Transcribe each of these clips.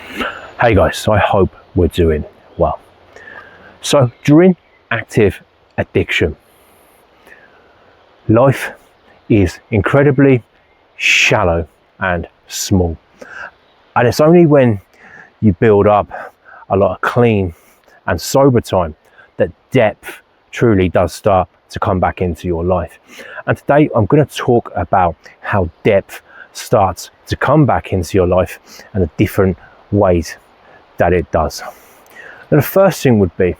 Hey guys, I hope we're doing well. So during active addiction, life is incredibly shallow and small. And it's only when you build up a lot of clean and sober time that depth truly does start to come back into your life. And today I'm going to talk about how depth starts to come back into your life and the different ways that it does. Now, the first thing would be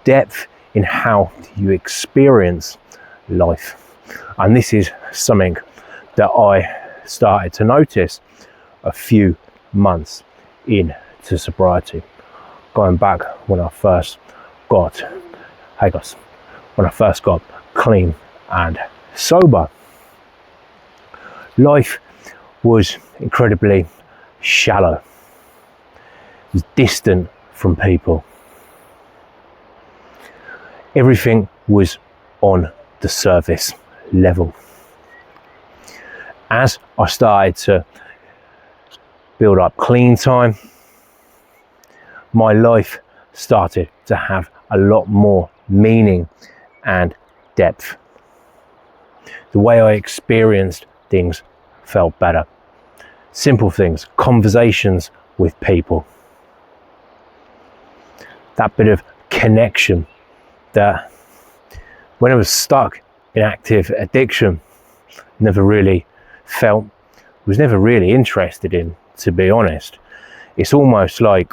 depth in how you experience life. And this is something that I started to notice a few months into sobriety. Going back when I first got clean and sober, life was incredibly shallow. It was distant from people. Everything was on the surface level. As I started to build up clean time, my life started to have a lot more meaning and depth. The way I experienced things felt better. Simple things, conversations with people. That bit of connection that when I was stuck in active addiction, was never really interested in, to be honest. It's almost like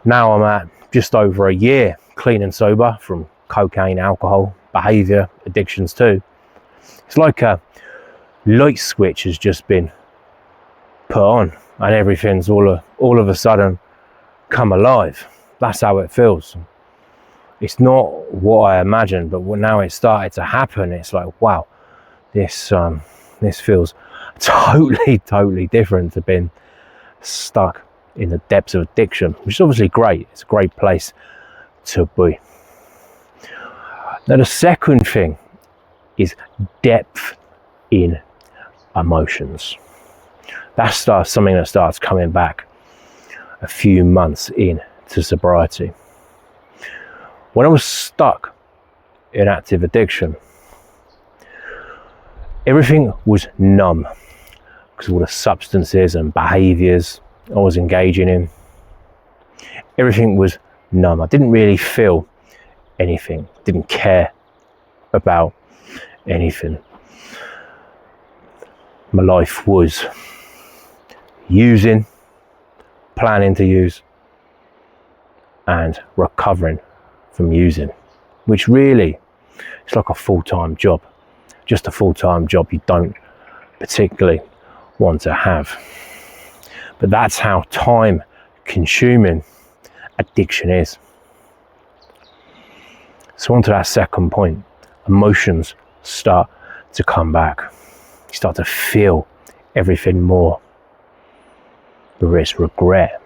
now I'm at just over a year clean and sober from cocaine, alcohol, behaviour, addictions too. It's like a light switch has just been put on and everything's all of a sudden come alive. That's how it feels. It's not what I imagined, but now it's started to happen. It's like, wow, this feels totally different to being stuck in the depths of addiction, which is obviously great. It's a great place to be. Now, the second thing is depth in emotions. That's something that starts coming back a few months into sobriety. When I was stuck in active addiction, everything was numb because of all the substances and behaviours I was engaging in. Everything was numb. I didn't really feel anything, didn't care about anything. My life was using, planning to use, and recovering from using, which really it's like a full-time job, just a full-time job you don't particularly want to have. But that's how time consuming addiction is. So on to that second point, emotions start to come back. You start to feel everything more, whether it's regret,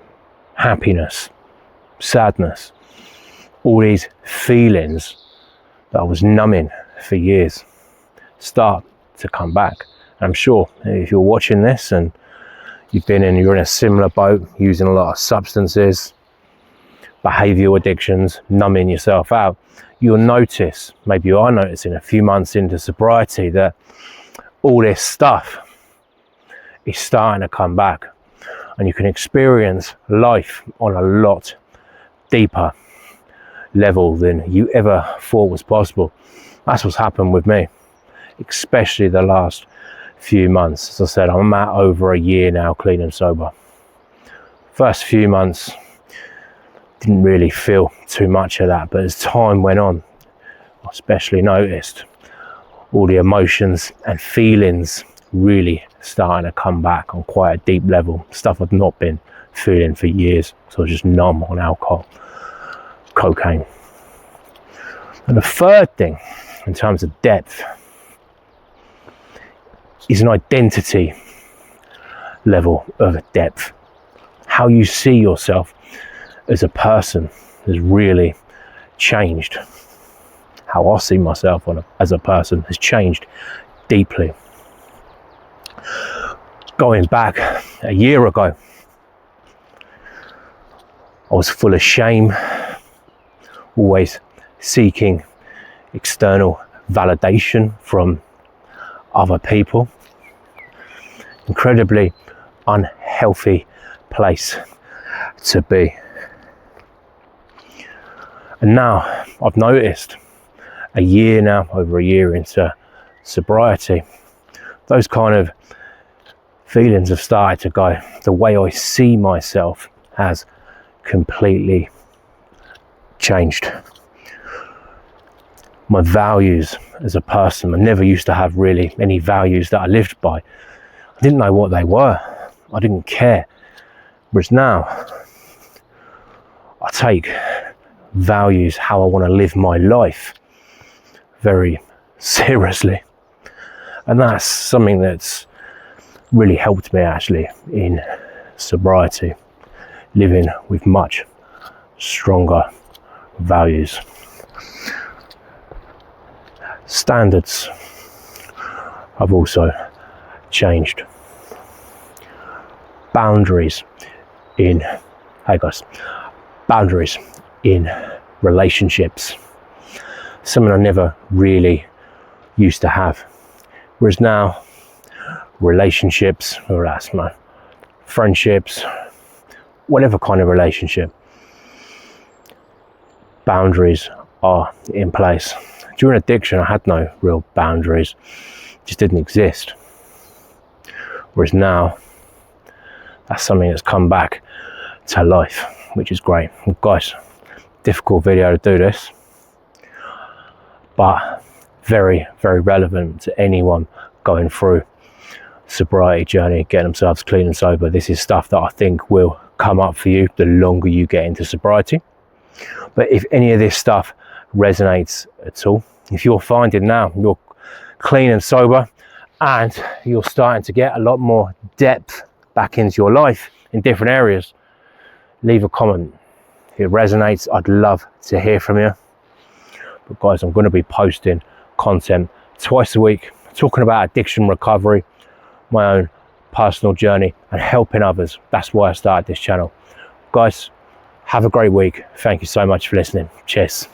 happiness, sadness, all these feelings that I was numbing for years start to come back. And I'm sure if you're watching this and you're in a similar boat, using a lot of substances, behavioural addictions, numbing yourself out, you'll notice, maybe you are noticing a few months into sobriety, that all this stuff is starting to come back, and you can experience life on a lot deeper level than you ever thought was possible. That's what's happened with me, especially the last few months. As I said, I'm at over a year now clean and sober. First few months didn't really feel too much of that, but as time went on, I especially noticed all the emotions and feelings really starting to come back on quite a deep level, stuff I've not been feeling for years. So I was just numb on alcohol, cocaine. And the third thing in terms of depth is an identity level of depth. How you see yourself as a person has really changed. How I see myself as a person has changed deeply. Going back a year ago, I was full of shame, always seeking external validation from other people. Incredibly unhealthy place to be. And now I've noticed over a year into sobriety, those kind of feelings have started to go. The way I see myself has completely changed. My values as a person, I never used to have really any values that I lived by. I didn't know what they were. I didn't care. Whereas now, I take values, how I want to live my life, very seriously. And that's something that's really helped me actually in sobriety, living with much stronger values. Standards have also changed. Boundaries in relationships, something I never really used to have. Whereas now, relationships, or that's my friendships, whatever kind of relationship, boundaries are in place. During addiction, I had no real boundaries, just didn't exist. Whereas now, that's something that's come back to life, which is great. Well, guys, difficult video to do this, but very, very relevant to anyone going through sobriety journey, getting themselves clean and sober. This is stuff that I think will come up for you the longer you get into sobriety. But if any of this stuff resonates at all, if you're finding now you're clean and sober and you're starting to get a lot more depth back into your life in different areas, leave a comment. If it resonates, I'd love to hear from you. But guys, I'm going to be posting content twice a week, talking about addiction recovery, my own personal journey, and helping others. That's why I started this channel. Guys, have a great week. Thank you so much for listening. Cheers.